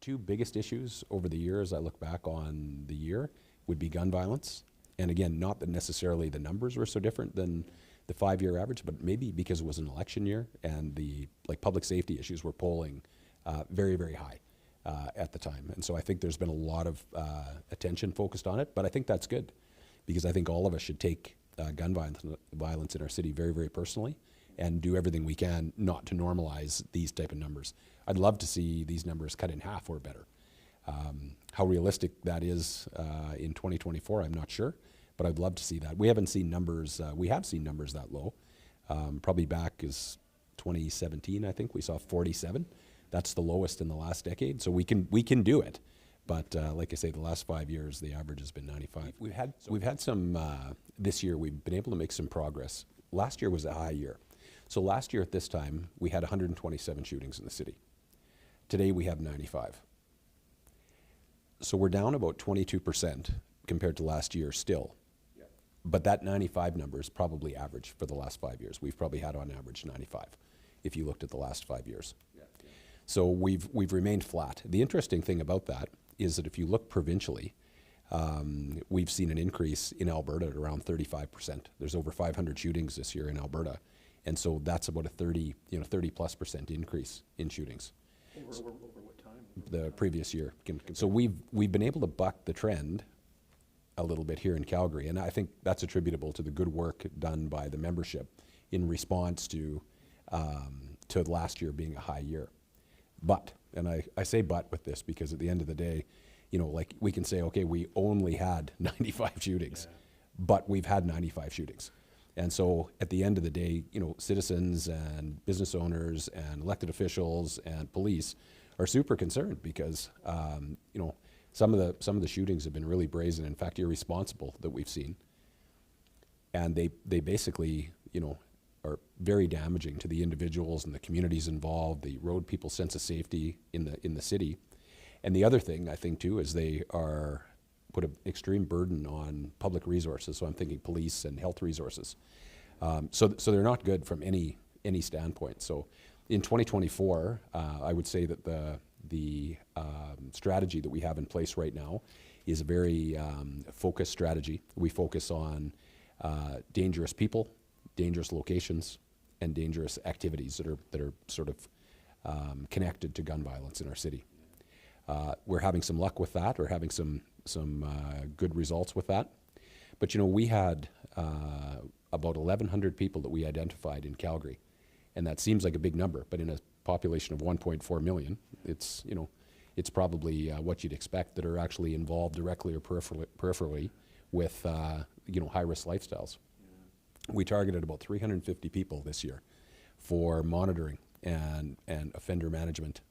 two biggest issues over the years, I look back on the year, would be gun violence. And again, not that necessarily the numbers were so different than the 5-year average, but maybe because it was an election year and the public safety issues were polling very, very high at the time. And so I think there's been a lot of attention focused on it, but I think that's good because I think all of us should take gun violence in our city very, very personally and do everything we can not to normalize these type of numbers. I'd love to see these numbers cut in half or better. How realistic that is in 2024, I'm not sure, but I'd love to see that. We haven't seen numbers, we have seen numbers that low. Probably back is 2017, I think, we saw 47. That's the lowest in the last decade, so we can do it. But like I say, the last 5 years, the average has been 95. We've had some, this year, we've been able to make some progress. Last year was a high year. So last year at this time, we had 127 shootings in the city. Today we have 95. So we're down about 22% compared to last year still. Yeah. But that 95 number is probably average for the last 5 years. We've probably had on average 95 if you looked at the last 5 years. Yeah. Yeah. So we've remained flat. The interesting thing about that is that if you look provincially, we've seen an increase in Alberta at around 35%. There's over 500 shootings this year in Alberta. And so that's about a 30+% increase in shootings. Over what time? The previous year. So we've been able to buck the trend a little bit here in Calgary, and I think that's attributable to the good work done by the membership in response to last year being a high year. But, and I say but with this because at the end of the day, like we can say, okay, we only had 95 shootings, but we've had 95 shootings. And so at the end of the day, citizens and business owners and elected officials and police are super concerned because, some of the shootings have been really brazen, in fact, irresponsible that we've seen. And they basically, are very damaging to the individuals and the communities involved, the road people's sense of safety in the city. And the other thing I think too is they are put an extreme burden on public resources. So I'm thinking police and health resources. So they're not good from any standpoint. So in 2024, I would say that the strategy that we have in place right now is a very focused strategy. We focus on dangerous people, dangerous locations, and dangerous activities that are sort of connected to gun violence in our city. We're having some luck with that. We're having some good results with that. But we had about 1,100 people that we identified in Calgary, and that seems like a big number, but in a population of 1.4 million, it's probably what you'd expect that are actually involved directly or peripherally with high-risk lifestyles. Yeah. We targeted about 350 people this year for monitoring and offender management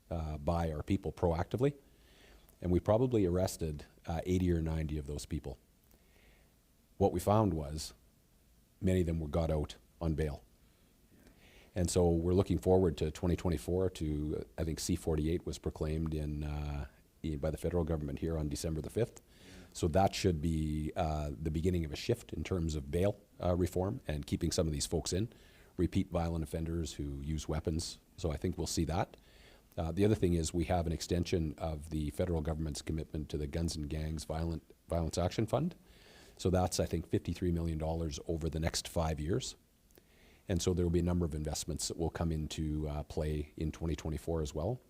by our people proactively. And we probably arrested 80 or 90 of those people. What we found was many of them got out on bail. And so we're looking forward to 2024 to, I think C-48 was proclaimed by the federal government here on December the 5th. So that should be the beginning of a shift in terms of bail reform and keeping some of these folks in, repeat violent offenders who use weapons. So I think we'll see that. The other thing is we have an extension of the federal government's commitment to the Guns and Gangs Violence Action Fund. So that's, I think, $53 million over the next 5 years. And so there will be a number of investments that will come into play in 2024 as well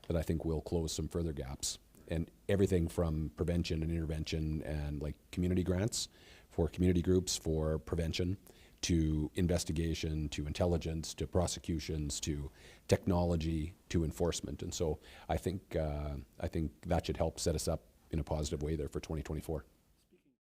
that I think will close some further gaps. And everything from prevention and intervention and like community grants for community groups for prevention to investigation, to intelligence, to prosecutions, to technology, to enforcement. And so I think that should help set us up in a positive way there for 2024.